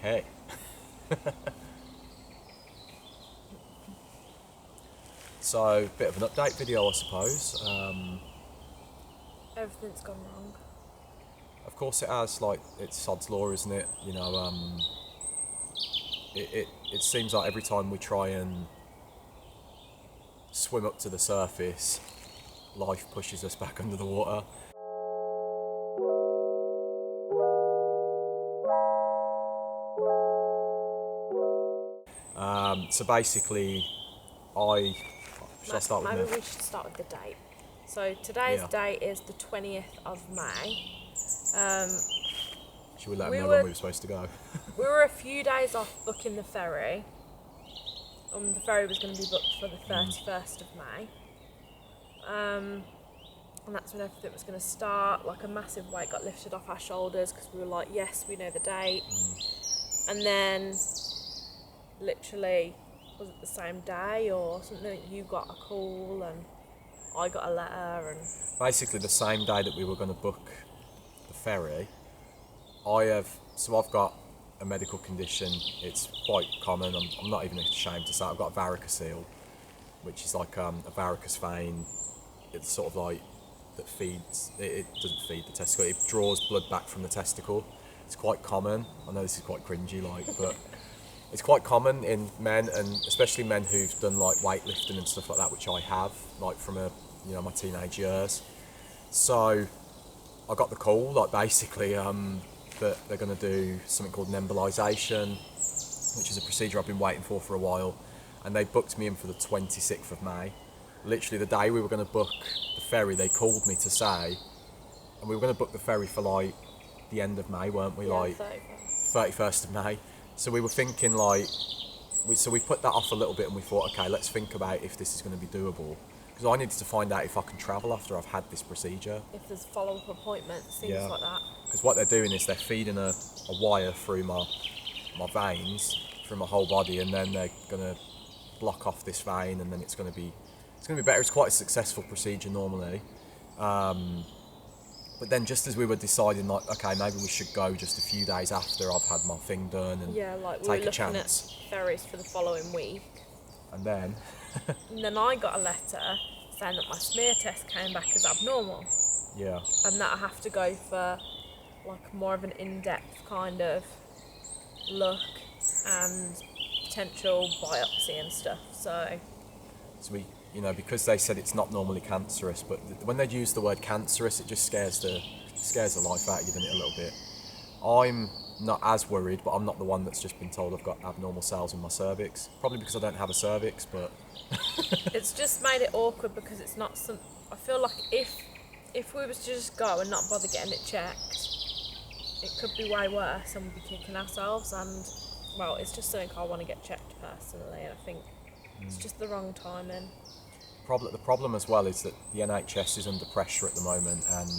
Hey. So, bit of an update video, I suppose. Everything's gone wrong. Of course it has, like, it's sod's law, isn't it? You know, it seems like every time we try and swim up to the surface, life pushes us back under the water. So basically, should I start with Maybe me? we should start with the date. So today's Yeah. date is the 20th of May. Should we let We them know were- when we were supposed to go? We were a few days off booking the ferry. The ferry was going to be booked for the 31st of May. And that's when everything was going to start. Like a massive weight got lifted off our shoulders because we were like, yes, we know the date. And then, literally, was it the same day or something? You got a call and I got a letter and Basically, the same day that we were going to book the ferry, I've got a medical condition. It's quite common. I'm not even ashamed to say I've got a varicocele, which is like a varicose vein. It's sort of like that feeds. It doesn't feed the testicle. It draws blood back from the testicle. It's quite common. I know this is quite cringy, like, but it's quite common in men, and especially men who've done like weightlifting and stuff like that, which I have, like from my teenage years. So I got the call, like basically that they're going to do something called an embolisation, which is a procedure I've been waiting for a while, and they booked me in for the 26th of May. Literally the day we were going to book the ferry, they called me to say, and we were going to book the ferry for like the end of May, weren't we? yeah, Like 31st of May. So we were thinking like, we put that off a little bit and we thought, okay, let's think about if this is going to be doable. Because I needed to find out if I can travel after I've had this procedure. if there's follow-up appointments, things Yeah. like that. Because what they're doing is they're feeding a wire through my veins, through my whole body, and then they're going to block off this vein, and then it's going to be better. It's quite a successful procedure normally. But then just as we were deciding, like, okay, maybe we should go just a few days after I've had my thing done and Yeah, like we take were a looking chance. at ferries for the following week. And then, And then I got a letter saying that my smear test came back as abnormal yeah, and that I have to go for like more of an in-depth kind of look and potential biopsy and stuff. So we, because they said it's not normally cancerous, but when they use the word cancerous, it just scares the life out of you, doesn't it, a little bit. I'm not as worried, but I'm not the one that's just been told I've got abnormal cells in my cervix. Probably because I don't have a cervix, but it's just made it awkward because it's not some. I feel like if we was to just go and not bother getting it checked, it could be way worse and we'd be kicking ourselves. And well, it's just something I want to get checked personally, and I think it's just the wrong timing. the problem as well is that the NHS is under pressure at the moment, and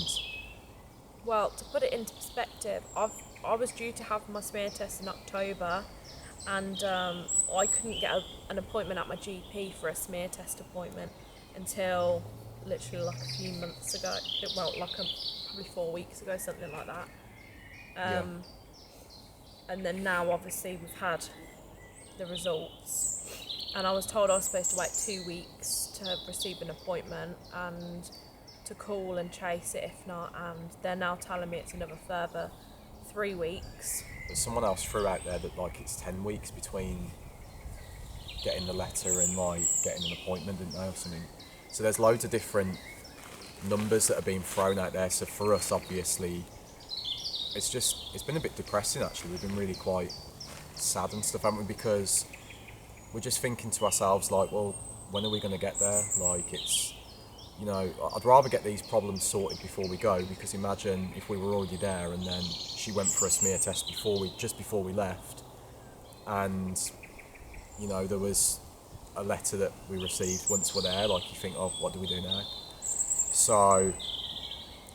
Well, to put it into perspective, I was due to have my smear test in October, and I couldn't get an appointment at my GP for a smear test appointment until literally like a few months ago. Probably 4 weeks ago, something like that. And then now, obviously, we've had the results, and I was told I was supposed to wait 2 weeks to receive an appointment and to call and chase it if not, and they're now telling me it's another further 3 weeks. there's someone else threw out there that like it's 10 weeks between getting the letter and like getting an appointment, didn't they, or something. So there's loads of different numbers that are being thrown out there. So for us, obviously, it's been a bit depressing actually. We've been really quite sad and stuff, haven't we? Because we're just thinking to ourselves like, well, when are we going to get there? Like, it's, I'd rather get these problems sorted before we go, because imagine if we were already there and then she went for a smear test just before we left, and there was a letter that we received once we're there. Like, you think, oh, what do we do now? So,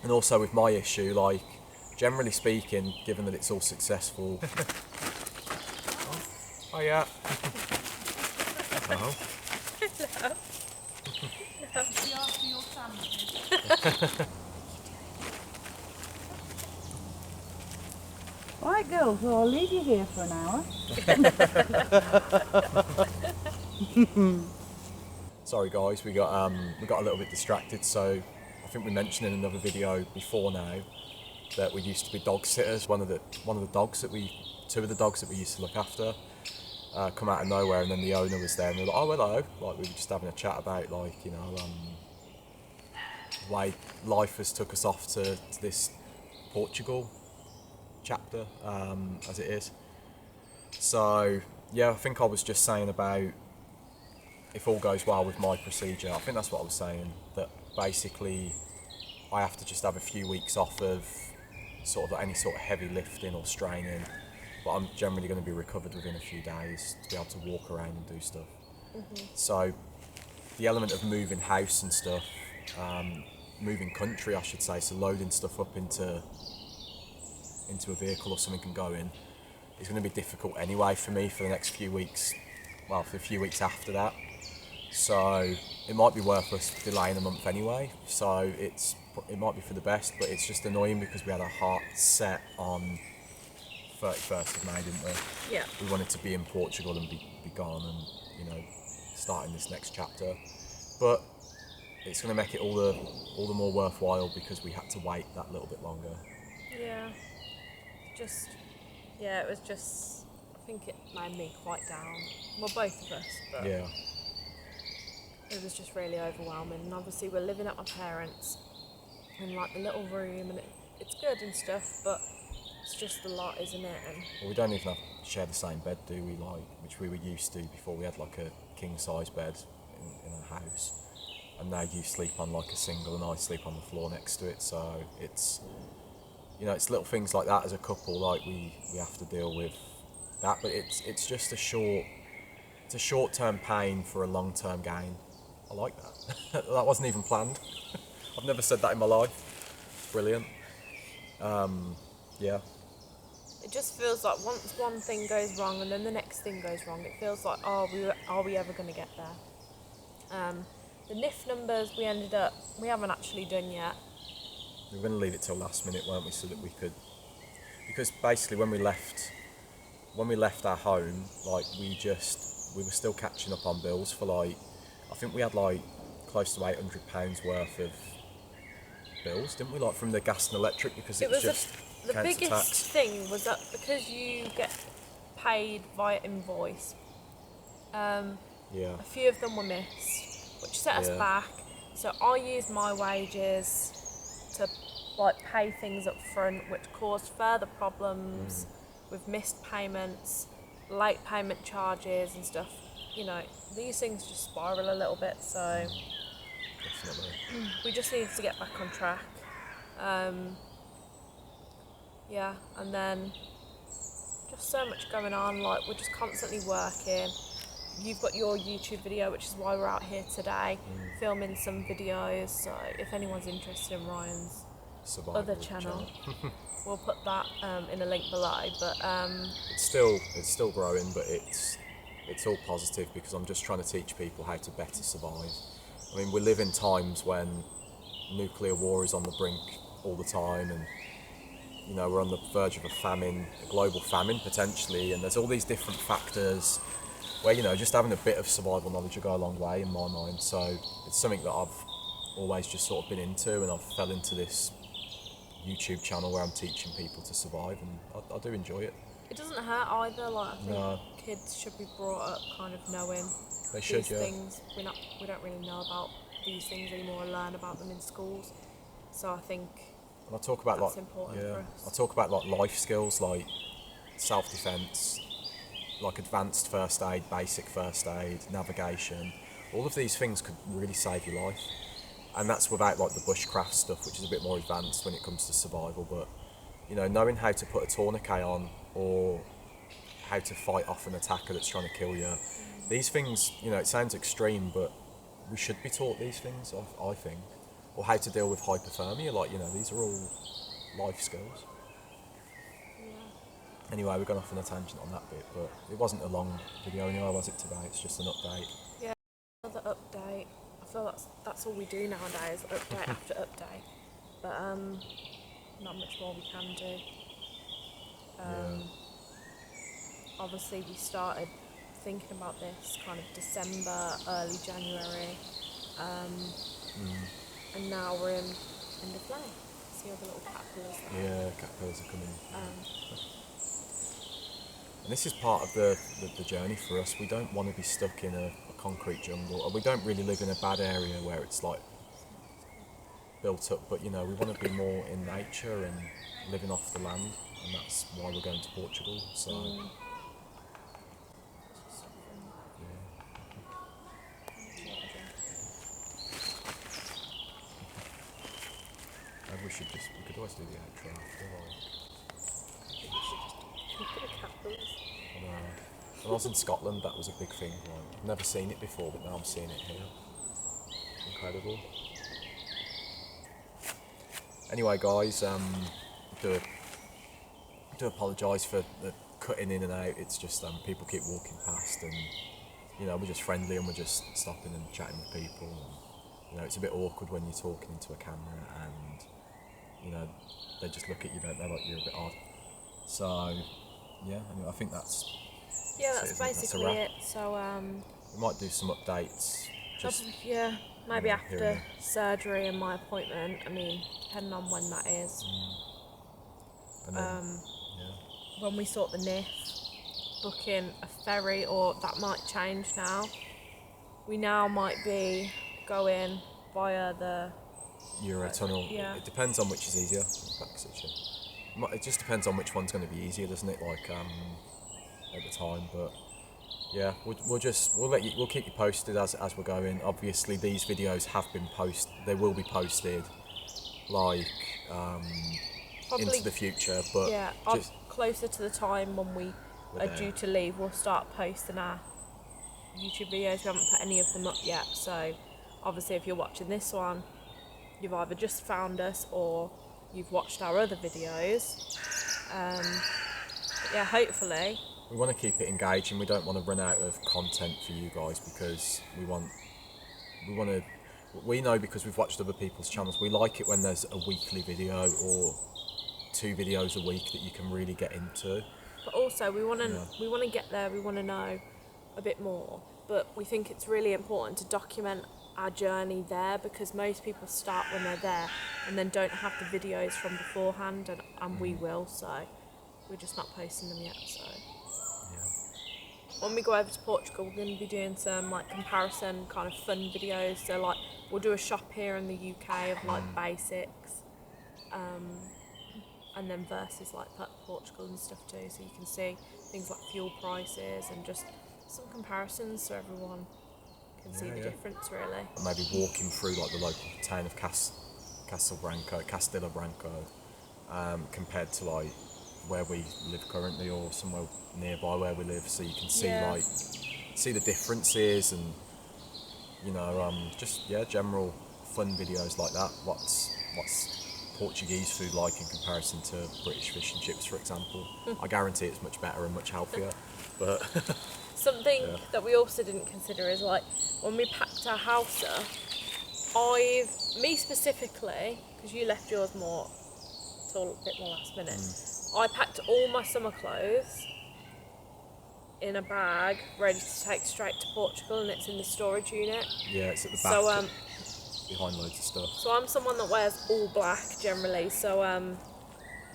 and also with my issue, like, generally speaking, given that it's all successful. Oh yeah. Oh. After your sandwiches. Right, girls, well, I'll leave you here for an hour. Sorry guys, we got a little bit distracted. So I think we mentioned in another video before now that we used to be dog sitters. Two of the dogs that we used to look after come out of nowhere, and then the owner was there, and we were like, oh hello, like we were just having a chat about the way life has took us off to this Portugal chapter as it is. So yeah, I think I was just saying about if all goes well with my procedure, I think that's what I was saying, that basically I have to just have a few weeks off of sort of any sort of heavy lifting or straining, but I'm generally going to be recovered within a few days to be able to walk around and do stuff. So the element of moving house and stuff, moving country I should say, so loading stuff up into a vehicle or something and going, is going to be difficult anyway for me for the next few weeks, well for a few weeks after that. So it might be worth us delaying a month anyway, so it might be for the best, but it's just annoying because we had our heart set on 31st of May, didn't we? Yeah. We wanted to be in Portugal and be gone and, starting this next chapter. But it's going to make it all the more worthwhile because we had to wait that little bit longer. Yeah. It was just, I think it made me quite down. Well, both of us, but Yeah. it was just really overwhelming. And obviously we're living at my parents' in like the little room, and it's good and stuff, but it's just a lot, isn't it? And Well, we don't even have to share the same bed, do we? Which we were used to before. We had like a king size bed in our house, and now you sleep on like a single, and I sleep on the floor next to it. So it's it's little things like that as a couple. Like we have to deal with that, but it's just a short term pain for a long term gain. I like that. That wasn't even planned. I've never said that in my life. Brilliant. Yeah. it just feels like once one thing goes wrong and then the next thing goes wrong, it feels like, are we ever going to get there? The NIF numbers we haven't actually done yet. We were going to leave it till last minute, weren't we, so that we could, because basically when we left our home, like we were still catching up on bills for I think we had close to £800 worth of bills, didn't we? Like from the gas and electric, because it was just the council biggest tax. thing was that because you get paid via invoice, Yeah. a few of them were missed, which set us Yeah. back. So I used my wages to pay things up front, which caused further problems with missed payments, late payment charges and stuff. These things just spiral a little bit, so Definitely. we just needed to get back on track. Yeah, and then just so much going on, we're just constantly working. You've got your YouTube video, which is why we're out here today, filming some videos, so if anyone's interested in Ryan's Survival other channel, we'll put that in a link below, but it's still growing, but it's all positive because I'm just trying to teach people how to better survive. I mean, we live in times when nuclear war is on the brink all the time, and we're on the verge of a global famine potentially, and there's all these different factors where just having a bit of survival knowledge will go a long way in my mind. So it's something that I've always just sort of been into, and I've fell into this YouTube channel where I'm teaching people to survive, and I do enjoy it. it doesn't hurt either. I think No. kids should be brought up kind of knowing They should, these yeah. things. We don't really know about these things anymore, or learn about them in schools. So I think And I talk about that's important for us. I talk about life skills like self-defense, like advanced first aid, basic first aid, navigation. All of these things could really save your life, and that's without the bushcraft stuff, which is a bit more advanced when it comes to survival. But knowing how to put a tourniquet on or how to fight off an attacker that's trying to kill you, these things, it sounds extreme, but we should be taught these things, I think. Or how to deal with hypothermia, these are all life skills. Yeah. Anyway, we've gone off on a tangent on that bit, but it wasn't a long video anyway, was it, today? It's just an update. Yeah, another update. I feel that's all we do nowadays, update after update. But not much more we can do. Obviously, we started thinking about this kind of December, early January, and now we're in end of May. See all the little caterpillars there? Yeah, caterpillars are coming. And this is part of the journey for us. We don't want to be stuck in a concrete jungle, or we don't really live in a bad area where it's like built up, but you know, we want to be more in nature and living off the land, and that's why we're going to Portugal. So maybe we could always do the outro after, like. I know. When I was in Scotland, that was a big thing. Like, I've never seen it before, but now I'm seeing it here. Incredible. Anyway, guys, do apologise for the cutting in and out. It's just people keep walking past, and you know, we're just friendly and we're just stopping and chatting with people. And, you know, it's a bit awkward when you're talking into a camera, and you know, they just look at you, don't they, like you're a bit odd. So yeah, anyway, I think that's basically it. So we might do some updates. Just maybe here after and there. surgery and my appointment. I mean, depending on when that is. And then, When we sort the NIF, booking a ferry, or that might change now. We now might be going via the Eurotunnel. Yeah. It depends on which is easier. It just depends on which one's going to be easier, doesn't it? Like at the time, but yeah, we'll keep you posted as we're going. Obviously, these videos have been posted. They will be posted, like Probably, into the future. But just closer to the time when we are there. due to leave, we'll start posting our YouTube videos. We haven't put any of them up yet, so obviously, if you're watching this one, you've either just found us or you've watched our other videos. But yeah, hopefully. We want to keep it engaging. We don't want to run out of content for you guys, because we know, because we've watched other people's channels, we like it when there's a weekly video or 2 videos a week that you can really get into. But also, we want to get there. We want to know a bit more. But we think it's really important to document our journey there, because most people start when they're there and then don't have the videos from beforehand, and we will. So we're just not posting them yet. So when we go over to Portugal, we're going to be doing some like comparison kind of fun videos. So like we'll do a shop here in the UK of like basics, and then versus like Portugal and stuff too. So you can see things like fuel prices and just some comparisons, so everyone can see the difference really. Maybe walking through like the local town of Castilla Branco, compared to like where we live currently, or somewhere nearby where we live, so you can see the differences, and you know, general fun videos like that. What's Portuguese food like in comparison to British fish and chips, for example? I guarantee it's much better and much healthier. But something that we also didn't consider is like when we packed our house up, me specifically, because you left yours a bit more last minute, I packed all my summer clothes in a bag ready to take straight to Portugal, and it's in the storage unit. Yeah, it's at the back. So behind loads of stuff. So I'm someone that wears all black generally, so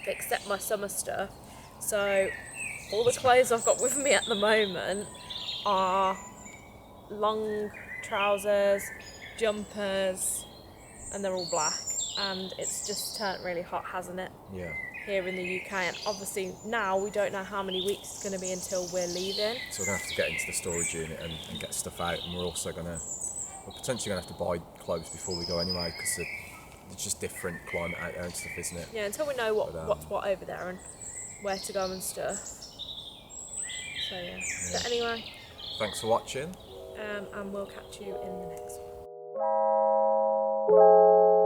except my summer stuff. So all the clothes I've got with me at the moment are long trousers, jumpers, and they're all black. And it's just turned really hot, hasn't it? Yeah. Here in the UK, and obviously now we don't know how many weeks it's going to be until we're leaving. So we're going to have to get into the storage unit and get stuff out, and we're potentially going to have to buy clothes before we go anyway, because it's just different climate out there and stuff, isn't it? Yeah, until we know what's what over there and where to go and stuff. So yeah. But anyway. Thanks for watching. And we'll catch you in the next one.